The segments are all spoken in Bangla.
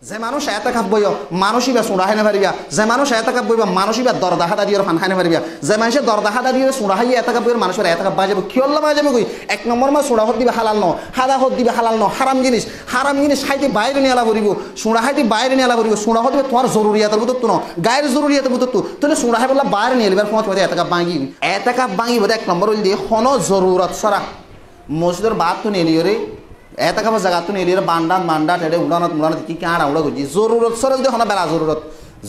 যে মানুষ এতাকাফ বইও মানুষই বা সুড়া হাইনে পারিবা, যে মানুষ এতাকাফ বইবা মানুষই বা দরদা হাদা দিয়ে ফান খাইনে পারিবা, যে মানুষের দরদা হাদা দিয়ে সুড়া হাইয়ে এতাকাফ বইয়ের মানুষের এতাকাফ বাজাবো কি আল্লাহ বাজাবো কই এক নম্বর মা সুড়া হত দিবে হালাল ন, হাদা হত দিবে হালাল ন, হারাম জিনিস হাইতে বাইরে নিয়ে আলা করিব, সুড়া হাইতে বাইরে নিয়ে আলা করিব, সুড়া হতে তোমার জরুরিয়াতের বুতত্ব ন, গায়ের জরুরিয়াতের বুতত্ব, তাহলে সুড়া হাই বললা বাইরে নিয়ে এবার পৌঁছ এতাকাফ ভাঙি বোধ এক নম্বর হইল দিয়ে হন জরুরত সারা মসজিদের বাদ তো নিয়ে রে এতাকাফের জায়গা তো নিয়ে বান্ডা টেড়ে উড়ানত কি কাঁড়া উড়া করছি জরুরত সরে যদি হনা বেলা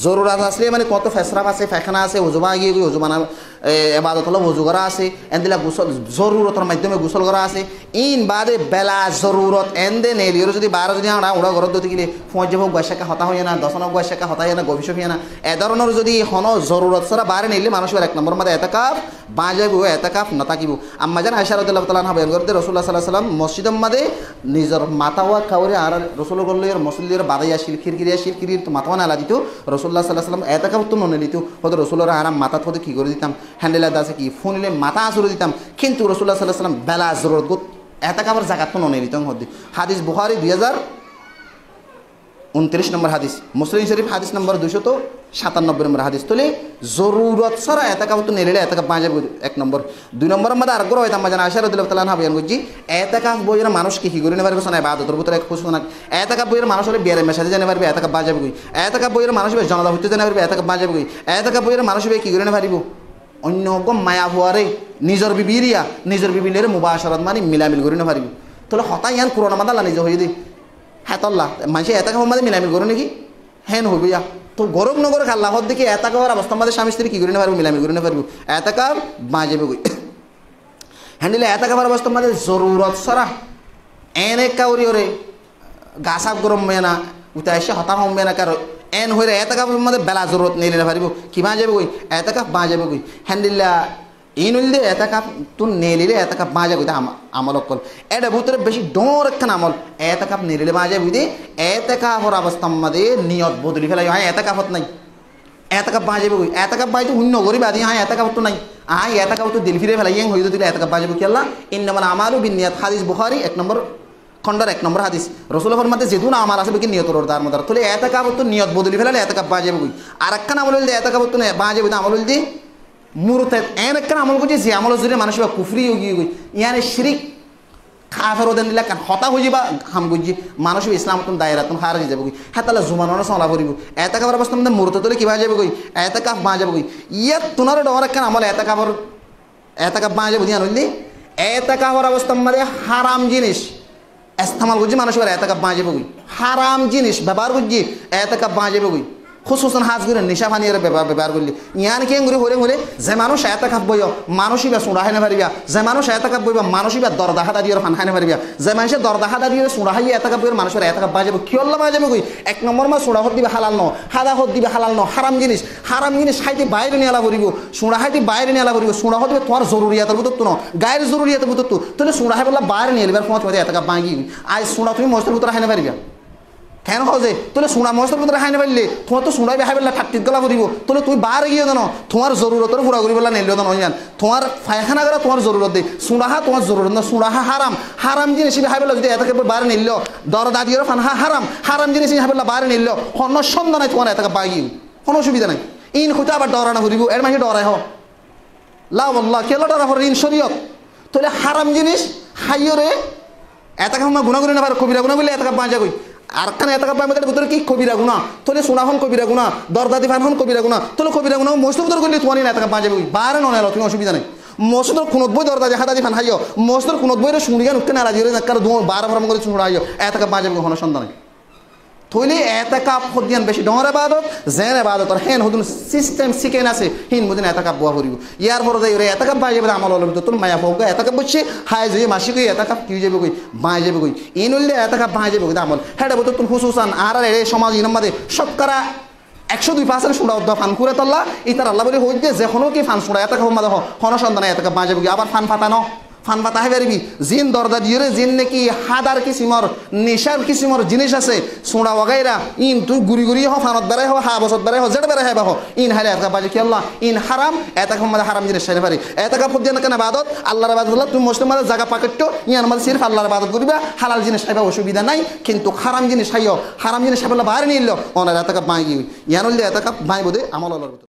জরুরত আসলে মানে কত ফেসরাফ আছে ফেখানা আছে ওজুবা গিয়ে ওজুবানা এবাদত হলো ওজু করা আছে এনদিলা গোসল জরুরতের মাধ্যমে গোসল করা আছে ইন বাদে বেলা জরুরত এনদে নেলিওর যদি বারো যদি আমরা উড়া ঘরত দিতে গেলে ফোঁজ হোক বয়সাকা হতা হইয়া না দশনক বয়সাকা হতা হইয়া না গভীর হইয়া না এ ধরনের যদি হন জরুরত সারা বাইরে নিলে মানুষের এক নম্বর মধ্যে এতাকাফ বাজাব এতাকাফ নতাকিব আম্মা জান আয়েশা রাদিয়াল্লাহু তাআলা আনহা বয়ান করতে রাসূলুল্লাহ সাল্লাল্লাহু আলাইহি ওয়াসাল্লাম মসজিদের মধ্যে নিজের মাথাওয়া খাওয়ারে আর রাসূল গল্লের মসজিদের বাদাইয়া শিরকিরির তো মাথাওয়া নালা দিত রাসূলুল্লাহ সাল্লাল্লাহু আলাইহি ওয়াসাল্লাম এতাকাফ তো ননে দিত হয়তো রাসূলের আরাম মাথা থেকে কি করে দিতাম হ্যান্ডেলা দাসে কি ফোনিলে মাথা আসরে দিতাম কিন্তু রাসূলুল্লাহ সাল্লাল্লাহু আলাইহি ওয়াসাল্লাম বেলা জরুরত এতাকাফের জায়গা তো ননে দিতাম হাদিস বুখারী 2029 নম্বর হাদিস, মুসলিম শরীফ হাদিস নম্বর 297 নম্বর হাদিস। তোলে জরুরত ছাড়া এতাকাফ তো নেলে এতাকাফ বাজাব এক নম্বর। দুই নম্বর মধ্যে আর গ্রহ হইতাম জানা আয়েশা রাদিয়াল্লাহু তাআলা আনহা বয়ান করছি এতাকাফ বইয়ের মানুষ কি করে নেবার কথা না ইবাদতের ভিতরে এক খুশ না এতাকাফ বইয়ের মানুষ হলে বিয়ারে মেশাজে জানে পারবে এতাকাফ বাজাব কই এতাকাফ বইয়ের মানুষ হবে জনতা হইতে জানে পারবে এতাকাফ বাজাব কই এতাকাফ বইয়ের মানুষ হবে কি করে না পারিব অন্য গম মায়া হওয়ারে নিজের বিবির মুবাশারাত মানে মিলামিল করে না পারিব তাহলে হতাই ইয়ান করোনা মাদালা নিজে হয়ে দে হ্যাঁ তল্লা মানুষের এতাকাফ মাঝে মিলামিল করে নাকি হ্যাঁ হইব ইয়া তো গরম নগর আল্লাহর দিকে এতাকাফের অবস্থা আমাদের স্বামী স্ত্রী কি করে না পারবো মিলামিল করে না পারবো এতাকাফ বাজাবে কই হ্যান্ডিলে এতাকাফের অবস্থা আমাদের জরুরত সারা এনে কাউরি ওরে গাছাপ গরম মেয়ে না উঠে এসে হতাম হবে না কারো এন হয়ে এতাকাফের মধ্যে বেলা জরুরত নিয়ে নিতে পারিব কি বাজাবে কই এতাকাফ বাজাবে কই হ্যান্ডিল্লা ইন হইলে এতাকাফ তুন নেলিলে এতাকাফ বাজা কইতে আমল কল এটা ভিতরে বেশি ডর একখান আমল এতাকাফ নেলিলে বাজা বুঝি এতাকাফের অবস্থার মধ্যে নিয়ত বদলি ফেলাই হ্যাঁ এতাকাফত নাই এতাকাফ বাজাবে কই এতাকাফ বাজে অন্য গরিব আদি হ্যাঁ এতাকাফ তো নাই এতাকাফ তো দিল ফিরে ফেলাই হয়ে দিলে এতাকাফ বাজাবে কি আল্লাহ ইন্নামাল আমালু বিন্নিয়াত হাদিস বুখারী 1 নম্বর খন্ডার 1 নম্বর হাদিস রাসূলুল্লাহর মধ্যে যেহেতু না আমার আসবে কি নিয়তর দার মধ্যে তাহলে এতাকাফ তো নিয়ত বদলি ফেলালে এতাকাফ বাজাবে কই আর একখান আমল হইলে এতাকাফ তো বাজাবে আমল হইলে মুরতাদ এন একখান আমল করছে যে আমল জুড়ে মানুষ বা কুফরি গিয়ে গই ইয়ানে শিরিক খাফের ওদের দিলা কান হতা হয়ে যাবা হাম গুজি মানুষ ইসলাম তুন দায়রা তুন হার হয়ে যাবে কই হ্যাঁ তাহলে জুমানো সলা করিব এতাকাফের অবস্থা মধ্যে মুরতাদ তোলে কি বাজাবে কই এতাকাফ বাজাবে কই ইয়া তুনার ডর একখান আমল এতাকাফ বাজাবে বুঝিয়া নইলি এতাকাফের অবস্থা মধ্যে হারাম জিনিস ইস্তেমাল করছি মানুষ এতাকাফ বাজাবে কই হারাম জিনিস ব্যবহার করছি এতাকাফ বাজাবে কই খুশুসান হাজ করে নেশা পানির ব্যবহার করলি ইয়ান কে হরে হলে যে মানুষ এতাকাফ বইও মানুষই বা সুড়া হাইনে পারিবা যে মানুষ এতাকাফ বইবা মানুষই বা দরদা হাদা দিয়ে ফান খাইনে পারিবা যে মানুষের দরদা হাদা দিয়ে সুড়া হাইয়ে এতাকাফ বইয়ের মানুষের এতাকাফ বাজাবে কি আল্লাহ বাজাবে কই এক নম্বর মা সুড়া হত দিবে হালাল ন হাদা হত দিবে হালাল ন হারাম জিনিস হাইতে বাইরে নিয়ে আলা করিব সুড়া হাইতে বাইরে নিয়ে আলা করিব সুড়া হত দিবে তোমার জরুরিয়াতের বুতত্ব ন গায়ের জরুরিয়াতের বুতত্ব তাহলে সুড়া হাই বললা বাইরে নিয়ে এবার পৌঁছ এতাকাফ বাঙি আজ সুড়া তুমি মস্তের ভিতরে হাইনে পারিবা কেন হজে তোলে সোনা মস্তের ভিতরে হাইনে পারলে তোমার তো সোনাই হাই পেলা ঠাট্টিত গলা দিব তোলে তুই বার গিয়ে জানো তোমার জরুরতের পুরা করি পেলা নেলিও জানো ইয়ান তোমার পায়খানা করা তোমার জরুরত দে সুড়াহা তোমার জরুরত না সুড়াহা হারাম জিনিস হাই পেলা যদি এটাকে বার নিল দর দাদিও ফান হারাম জিনিস হাই পেলা বার নিল হন সন্ধ্যা নাই তোমার এটাকে বাগি কোনো অসুবিধা নাই ইন হইতে আবার ডরানো ঘুরিব এর মাঝে ডরাই হ লাভ আল্লাহ কেলো ডরা হর ইন শরীয়ত তোলে হারাম জিনিস হাইয়রে এটাকে আমার গুণাগুণি না পারে কবিরা গুণা বলে এটাকে বাঁচা কই আর খানে এত কাপড় ভিতরে কি কবিরা গুণা তোলে সোনা হন কবিরা গুণা দরদাদি ফান হন কবিরা গুণা তোলে কবিরা গুণা মসজিদ ভিতরে করলে তোমার না এত কাপ বাজে বারে নয় তুমি অসুবিধা নেই মসজিদের খুনত বই দরদাদি হাতাদি ফান হাইও মসজিদের খুনত বইরে শুনিগান উঠতে না রাজি কারণ বার করে শুনে হাইও এত কাপ বাজে হন সন্তান থইলে এতাকাফ হদিয়ান বেশি ডর ইবাদত জেন ইবাদত আর হেন হদুন সিস্টেম সিকেন আছে হিন মুদিন এতাকাফ বুয়া করিব ইয়ার পরে যাই রে এতাকাফ বাই যাবে আমল হলো তো মায়া ফোক এতাকাফ বসে হাই যে মাসি কই এতাকাফ কি যাবে কই বাই যাবে কই ইন হইলে এতাকাফ বাই যাবে কই আমল হেডা বতো তুমি হুসুসান আর রে সমাজ ইনমাদে শতকরা 102% সুড়া উদ্দা ফান করে তল্লা ইতার আল্লাহ বলে হইতে যে কোনো কি ফান সুড়া এতাকাফ মাদে হন সন্তান এতাকাফ বাই যাবে আবার ফান ফাটানো ফান পাতা হাই পারিবি জিন দরজা দিয়ে জিন নাকি হাদার কিসিমর নেশার কিসিমর জিনিস আছে সোঁড়া ওগাইরা ইন তুই গুড়ি গুড়ি হ ফানত বেড়াই হ হা বছর বেড়াই হ যেটা বেড়াই হাইবা হ ইন হাইলে এতকা বাজে কি আল্লাহ ইন হারাম এতকা মাঝে হারাম জিনিস সাইতে পারি এতকা ফুদ্দিন কেন বাদত আল্লাহর বাদত হল তুমি মুসলিম মাঝে জায়গা পাকেট্টো ইয়ার মাঝে সির্ফ আল্লাহর বাদত করিবা হালাল জিনিস খাইবা অসুবিধা নাই কিন্তু হারাম জিনিস খাইও হারাম জিনিস খাইলে বাইরে নিল ওনার এতকা বাঁই ইয়ান এতকা বাঁই বোধে আমল আল্লাহর